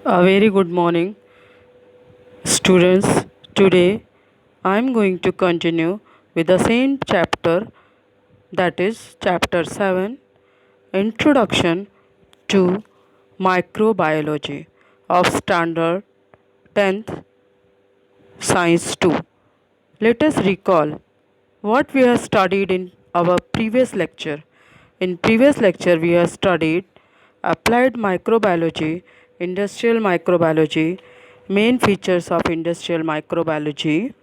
A very good morning, students. Today I am going to continue with the same chapter, that is, chapter 7, Introduction to Microbiology of Standard 10th Science 2. Let us recall what we have studied in our previous lecture. In previous lecture we have studied applied microbiology, industrial microbiology, main features of industrial microbiology,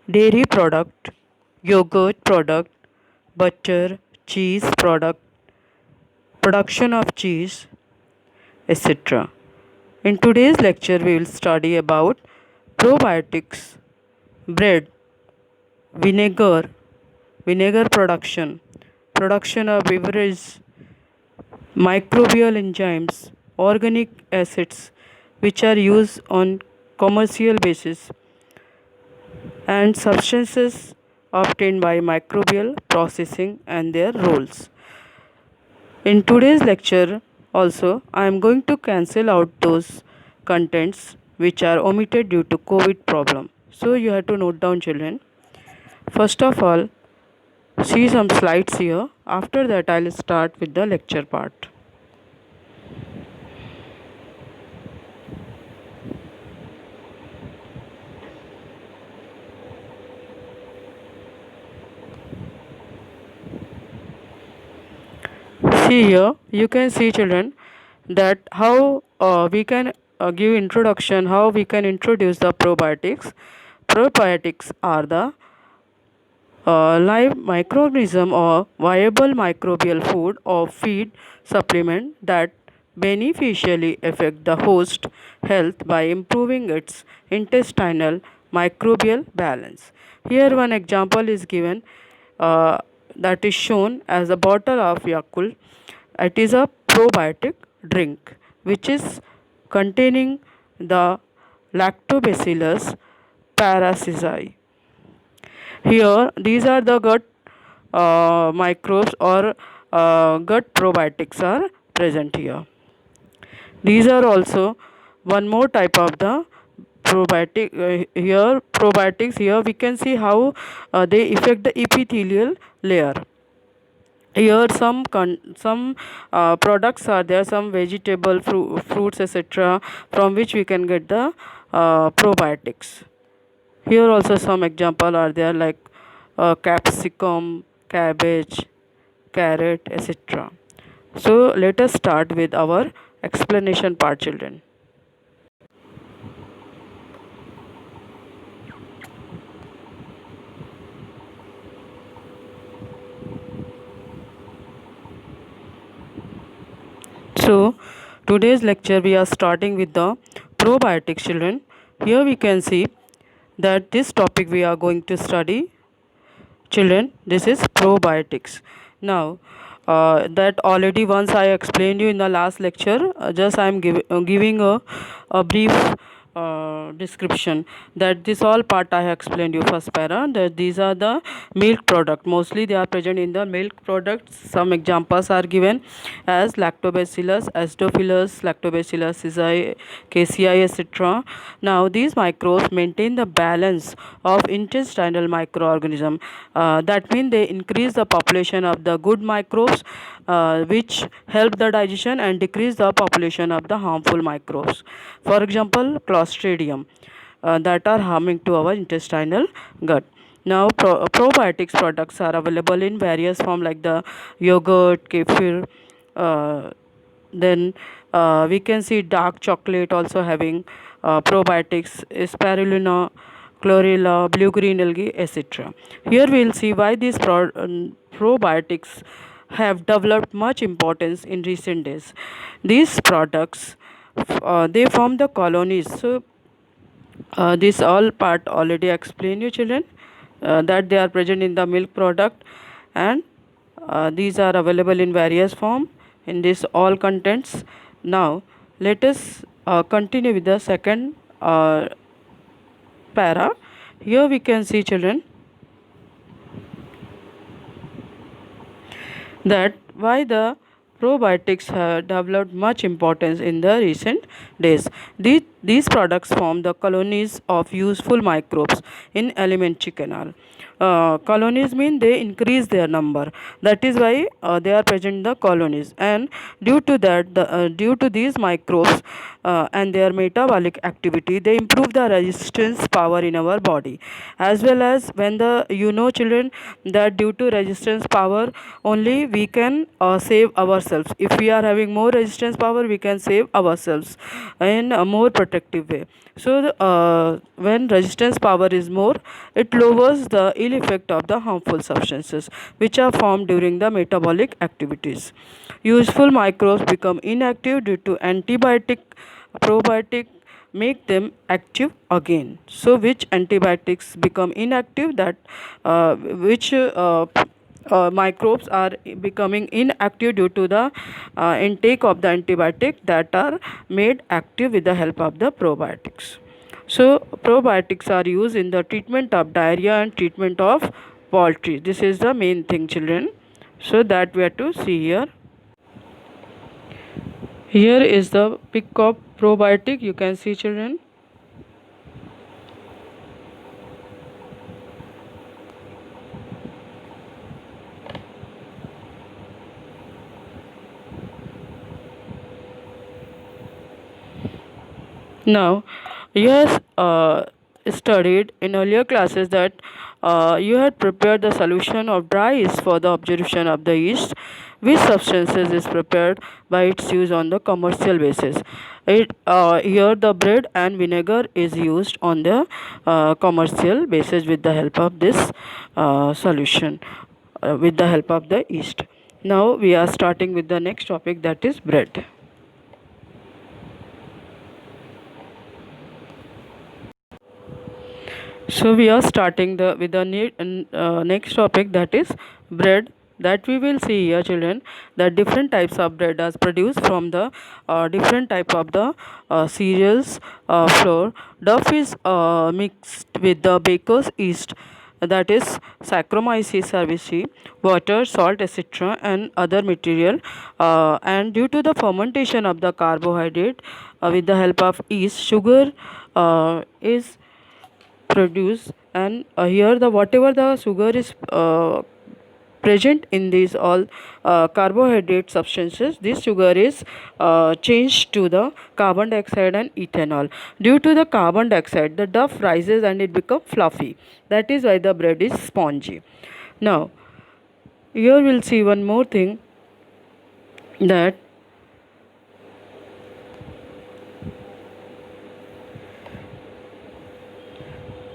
dairy product, yogurt product, butter, cheese product, production of cheese, etc. In today's lecture we will study about probiotics, bread, vinegar, vinegar production, production of beverage, microbial enzymes, organic acids which are used on commercial basis, and substances obtained by microbial processing and their roles. In today's lecture also I am going to cancel out those contents which are omitted due to COVID problem. So you have to note down, children. First of all, see some slides here. After that I will start with the lecture part. See here, you can see, children, that how we can give introduction, how we can introduce the probiotics. Probiotics are the live microorganism or viable microbial food or feed supplement that beneficially affect the host health by improving its intestinal microbial balance. Here one example is given, uh, that is shown as a bottle of Yakult. It is a probiotic drink which is containing the Lactobacillus paracesi. Here, these are the gut microbes or gut probiotics are present here. These are also one more type of the probiotic. Here, probiotics. Here we can see how they affect the epithelial layer. Here some products are there, some vegetable fruits, etc., from which we can get the probiotics. Here also some example are there, like capsicum, cabbage, carrot, etc. So let us start with our explanation part, children. So today's lecture we are starting with the probiotics, children. Here we can see that this topic we are going to study, children, this is probiotics. Now that already once I explained you in the last lecture, just I am giving a brief description, that this all part I have explained you first para, that these are the milk product, mostly they are present in the milk products. Some examples are given as lactobacillus, acidophilus, lactobacillus casei, etc. Now these microbes maintain the balance of intestinal microorganism. That means they increase the population of the good microbes, which help the digestion, and decrease the population of the harmful microbes. For example, Clostridium, that are harming to our intestinal gut. Now probiotics products are available in various form, like the yogurt, kefir, uh, then we can see dark chocolate also having probiotics, spirulina, chlorella, blue green algae, etc. Here we will see why these probiotics have developed much importance in recent days. These products, they form the colonies. So this all part already explained you, children, that they are present in the milk product, and these are available in various form in this all contents. Now let us continue with the second para. Here we can see, children, that why the probiotics have developed much importance in the recent days. These products form the colonies of useful microbes in alimentary canal. Colonies mean they increase their number. That is why they are present in the colonies, and due to these microbes and their metabolic activity, they improve the resistance power in our body. As well as when the children, that due to resistance power only we can save ourselves. If we are having more resistance power, we can save ourselves in a more protective way. So when resistance power is more, it lowers the ill effect of the harmful substances which are formed during the metabolic activities. Useful microbes become inactive due to antibiotic. Probiotic make them active again. So which antibiotics become inactive, that which microbes are becoming inactive due to the intake of the antibiotic that are made active with the help of the probiotics. So probiotics are used in the treatment of diarrhea and treatment of poultry. This is the main thing, children. So that we have to see here. Here is the pic of probiotic. You can see, children. Now, you have studied in earlier classes that you had prepared the solution of dry yeast for the observation of the yeast, which substances is prepared by its use on the commercial basis. Here the bread and vinegar is used on the commercial basis with the help of this solution, with the help of the yeast. Now we are starting with the next topic, that is bread. So we are starting with the next topic, that is bread. That we will see here, children, that different types of bread are produced from the different type of the cereals flour. Dough is mixed with the baker's yeast, that is Saccharomyces cerevisiae, water, salt, etc., and other material. And due to the fermentation of the carbohydrate with the help of yeast, sugar is produce, and here the whatever the sugar is present in these all carbohydrate substances, this sugar is changed to the carbon dioxide and ethanol. Due to the carbon dioxide, the dough rises and it becomes fluffy. That is why the bread is spongy. Now here we'll see one more thing, that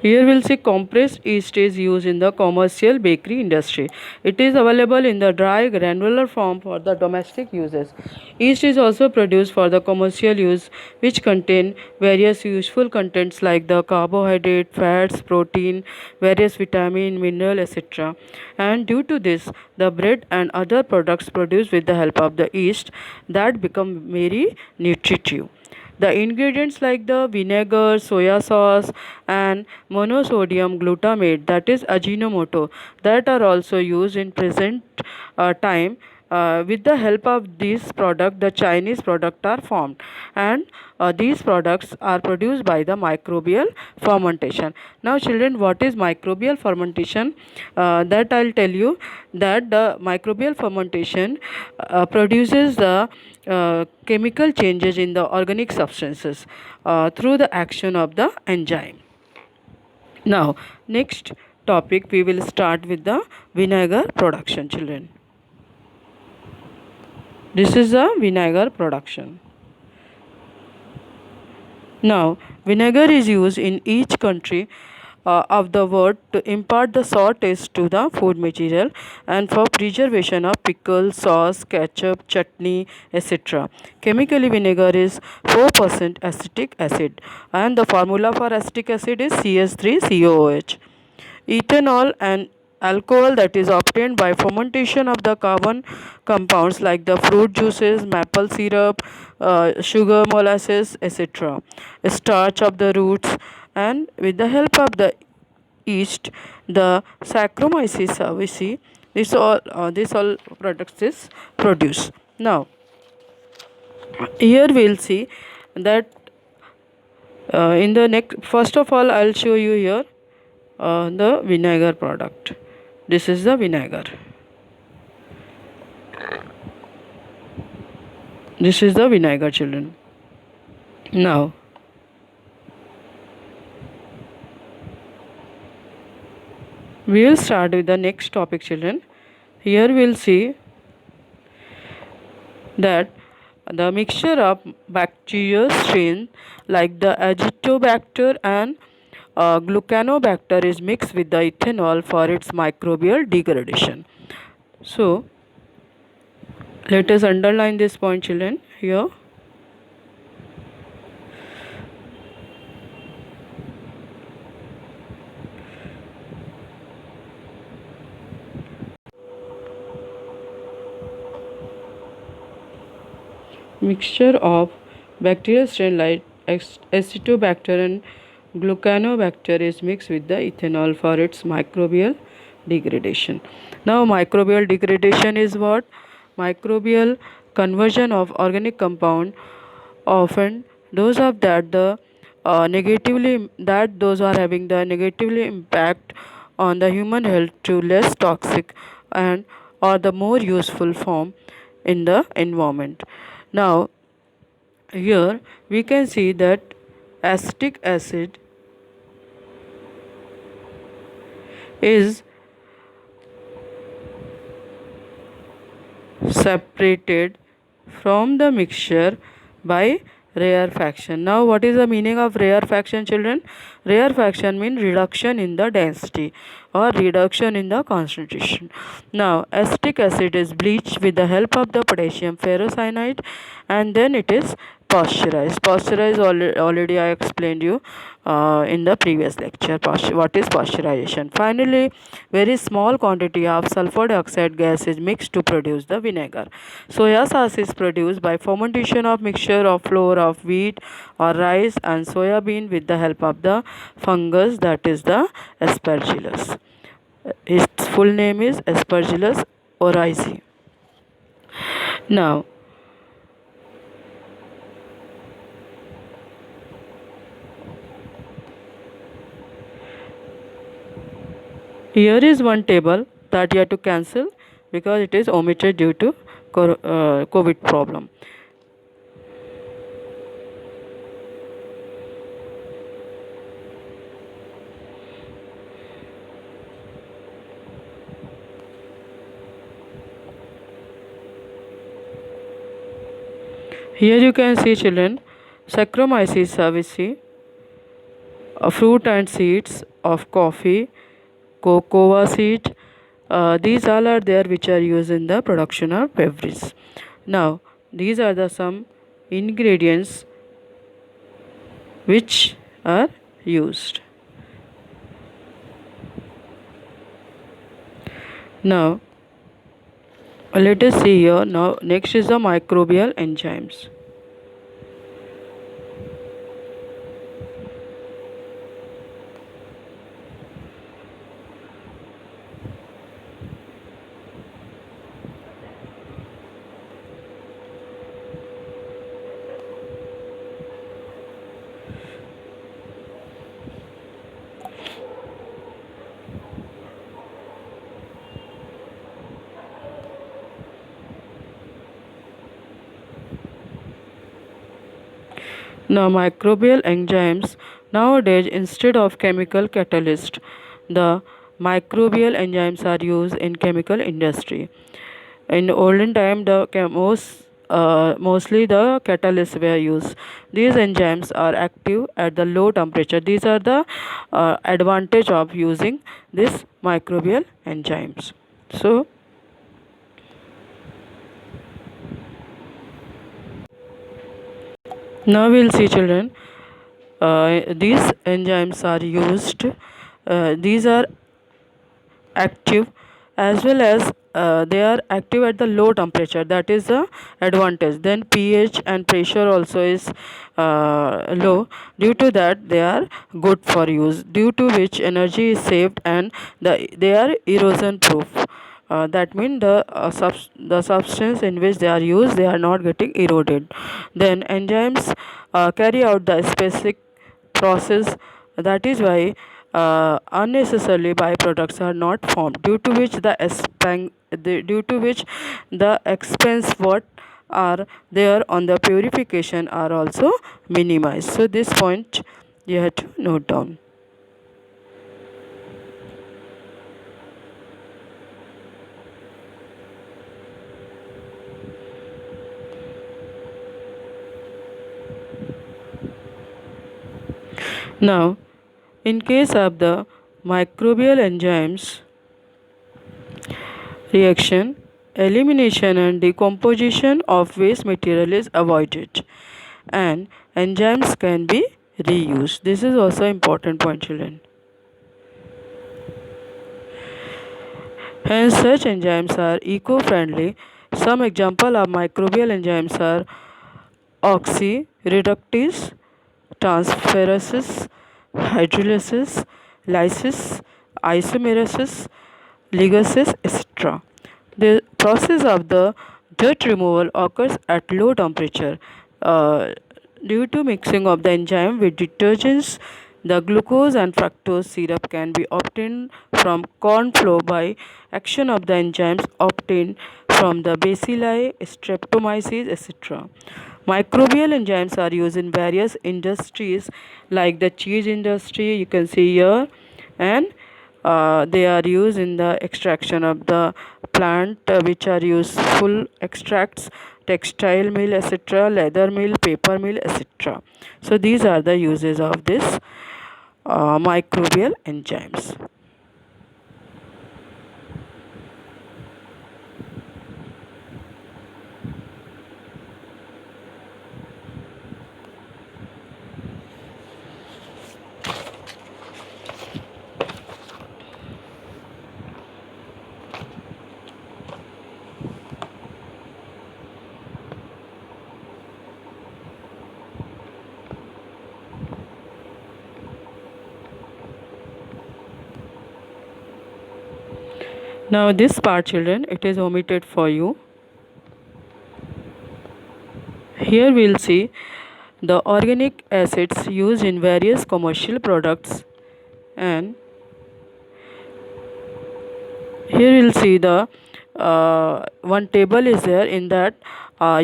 here we'll see compressed yeast is used in the commercial bakery industry. It is available in the dry granular form for the domestic uses. Yeast is also produced for the commercial use, which contain various useful contents like the carbohydrate, fats, protein, various vitamin, mineral, etc. And due to this, the bread and other products produced with the help of the yeast that become very nutritive. The ingredients like the vinegar, soya sauce, and monosodium glutamate, that is Ajinomoto, that are also used in present time. With the help of these products, the Chinese products are formed, and these products are produced by the microbial fermentation. Now, children, what is microbial fermentation? That I'll tell you, that the microbial fermentation produces the chemical changes in the organic substances through the action of the enzyme. Now, next topic, we will start with the vinegar production, children. This is the vinegar production. Now, vinegar is used in each country of the world to impart the sour taste to the food material and for preservation of pickle, sauce, ketchup, chutney, etc. Chemically, vinegar is 4% acetic acid, and the formula for acetic acid is CH3COOH. Ethanol and alcohol that is obtained by fermentation of the carbon compounds like the fruit juices, maple syrup, sugar, molasses, etc. Starch of the roots, and with the help of the yeast, the Saccharomyces cerevisiae, this all products is produced. Now here we'll see that in the next, first of all I'll show you here the vinegar product. This is the vinegar. This is the vinegar, children. Now we will start with the next topic, children. Here we'll see that the mixture of bacterial strain like the Agitobacter and glucanobacter is mixed with the ethanol for its microbial degradation. So let us underline this point, children, here. Mixture of bacterial strain like Acetobacter and glucanobacter is mixed with the ethanol for its microbial degradation. Now microbial degradation is what? Microbial conversion of organic compound, often those of that the negatively that those are having the negatively impact on the human health to less toxic and or the more useful form in the environment. Now here we can see that acetic acid is separated from the mixture by rarefaction. Now what is the meaning of rarefaction, children? Rarefaction means reduction in the density or reduction in the concentration. Now acetic acid is bleached with the help of the potassium ferrocyanide and then it is pasteurized. Pasteurized already I explained you in the previous lecture what is pasteurization. Finally, very small quantity of sulfur dioxide gas is mixed to produce the vinegar. Soya sauce is produced by fermentation of mixture of flour of wheat or rice and soya bean with the help of the fungus, that is the aspergillus. Its full name is Aspergillus oryzae. Now here is one table that you have to cancel because it is omitted due to COVID problem. Here you can see, children, Saccharomyces cerevisiae, fruit and seeds of coffee, cocoa seed. These all are there which are used in the production of beverage. Now these are the some ingredients which are used. Now let us see here. Now next is the microbial enzymes. Now microbial enzymes, nowadays instead of chemical catalyst, the microbial enzymes are used in chemical industry. In olden time mostly the catalysts were used. These enzymes are active at the low temperature. These are the advantage of using this microbial enzymes. So now we'll see, children, these enzymes are used, these are active as well as they are active at the low temperature, that is the advantage. Then pH and pressure also is low, due to that they are good for use, due to which energy is saved and they are erosion proof. That means the substance in which they are used, they are not getting eroded. Then enzymes carry out the specific process. That is why unnecessarily byproducts are not formed, due to which the expense what are there on the purification are also minimized. So this point you have to note down. Now, in case of the microbial enzymes reaction, elimination and decomposition of waste material is avoided and enzymes can be reused. This is also important point, children. Hence, such enzymes are eco-friendly. Some example of microbial enzymes are oxyreductase, transferases, hydrolysis, lysis, isomerases, ligases, etc. The process of the dirt removal occurs at low temperature. Uh, Due to mixing of the enzyme with detergents, the glucose and fructose syrup can be obtained from corn flour by action of the enzymes obtained from the bacilli, streptomyces, etc. Microbial enzymes are used in various industries like the cheese industry, you can see here, and they are used in the extraction of the plant, which are useful extracts, textile mill, etc., leather mill, paper mill, etc. So these are the uses of this microbial enzymes. Now this part, children, it is omitted for you. Here we'll see the organic acids used in various commercial products, and here you'll see the one table is there. In that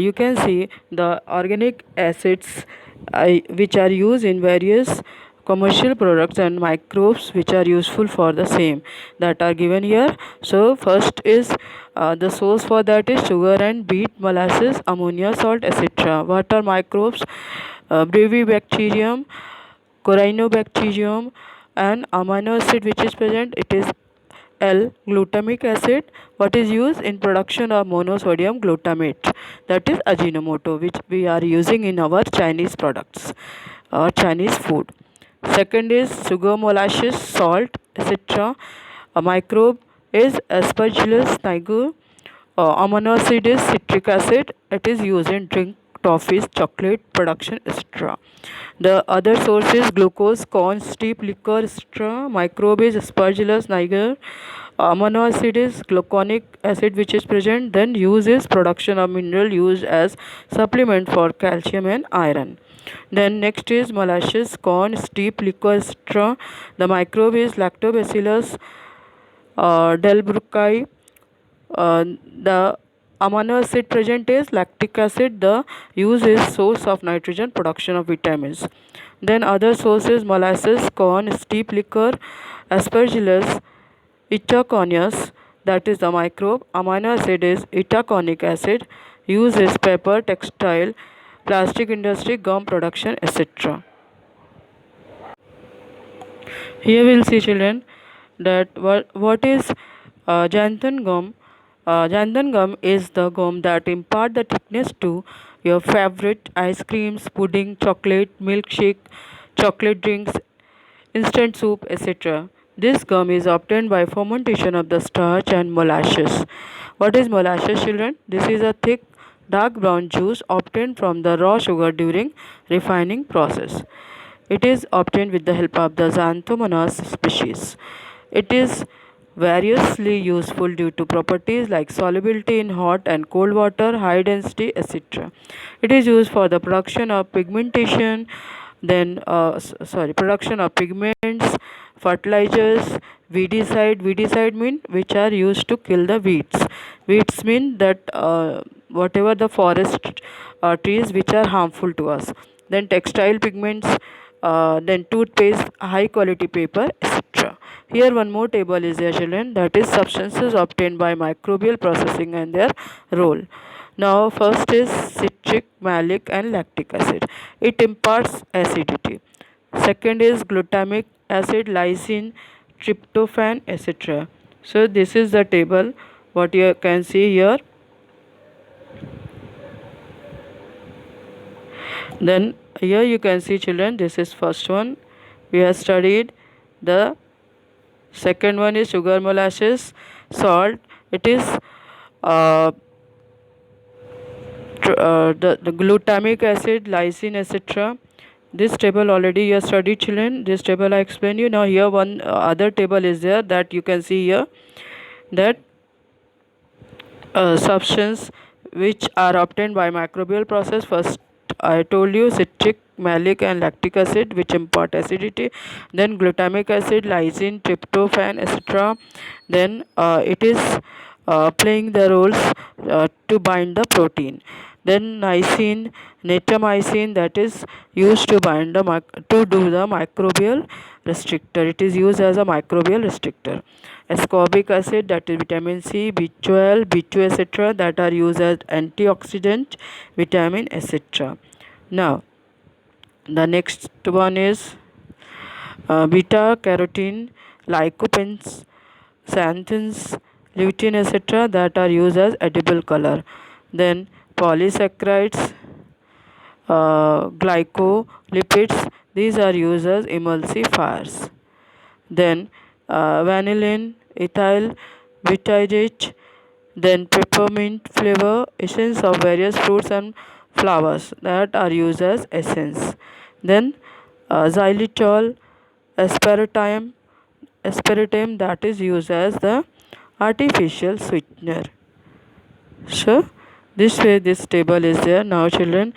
you can see the organic acids which are used in various commercial products and microbes which are useful for the same, that are given here. So first is the source for that is sugar and beet, molasses, ammonia, salt, etc. What are microbes? Brevibacterium, Corynebacterium, and amino acid which is present, it is L glutamic acid, what is used in production of monosodium glutamate, that is Ajinomoto, which we are using in our Chinese products or Chinese food. Second is sugar, molasses, salt, etc. A microbe is Aspergillus niger. Amino acid is citric acid. It is used in drink, toffees, chocolate production, etc. The other source is glucose, corn, steep liquor, etc. Microbe is Aspergillus niger. Amino acid is gluconic acid which is present. Then use is production of mineral used as supplement for calcium and iron. Then next is molasses, corn, steep liquor, etc. The microbe is Lactobacillus delbrueckii. The amino acid present is lactic acid. The use is source of nitrogen, production of vitamins. Then other sources molasses, corn, steep liquor, Aspergillus itaconius, that is the microbe. Amino acid is itaconic acid. Use is paper, textile, plastic industry, gum production, etc. Here we'll see, children, that what is xanthan gum. Xanthan gum is the gum that impart the thickness to your favorite ice creams, pudding, chocolate, milkshake, chocolate drinks, instant soup, etc. This gum is obtained by fermentation of the starch and molasses. What is molasses, children? This is a thick dark brown juice obtained from the raw sugar during refining process. It is obtained with the help of the Xanthomonas species. It is variously useful due to properties like solubility in hot and cold water, high density, etc. It is used for the production of pigmentation, production of pigments, fertilizers, weedicide mean which are used to kill the weeds. Weeds mean that whatever the forest trees which are harmful to us. Then textile pigments, then toothpaste, high quality paper, etc. Here one more table is there, children, that is substances obtained by microbial processing and their role. Now first is citric, malic and lactic acid. It imparts acidity. Second is glutamic acid, lysine, tryptophan, etc. So this is the table what you can see here. Then here you can see, children, this is first one we have studied. The second one is sugar, molasses, salt. It is the glutamic acid, lysine, etc. This table already you have studied, children. This table I explained you. Now here one other table is there that you can see here, that substance which are obtained by microbial process. First I told you citric, malic and lactic acid which impart acidity. Then glutamic acid, lysine, tryptophan, etc. Then it is playing the roles to bind the protein. Then niacin, natriamycin, that is used to bind the to do the microbial restrictor. It is used as a microbial restrictor. Ascorbic acid, that is vitamin C, B12, B2, etc. that are used as antioxidant, vitamin, etc. Now the next one is beta carotene, lycopenes, xanthins, lutein, etc. that are used as edible color. Then polysaccharides, glycolipids, these are used as emulsifiers. Then vanillin, ethyl butyrate, then peppermint flavor, essence of various fruits and flowers that are used as essence. Then xylitol, aspartame, that is used as the artificial sweetener. So this way this table is there. Now children,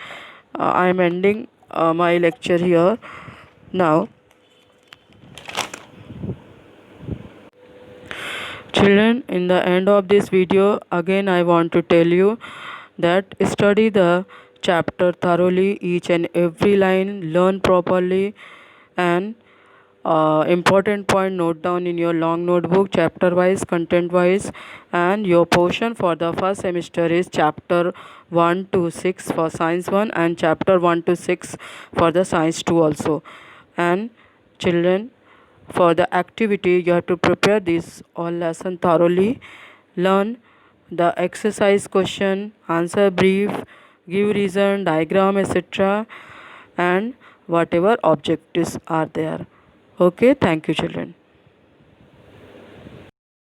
I am ending my lecture here. Now children, in the end of this video again I want to tell you that study the chapter thoroughly, each and every line learn properly, and important point note down in your long notebook, chapter wise, content wise. And your portion for the first semester is chapter 1 to 6 for science 1 and chapter 1 to 6 for the science 2 also. And children, for the activity you have to prepare this all lesson thoroughly, learn the exercise question, answer brief, give reason, diagram, etc. and whatever objectives are there. Okay, thank you children.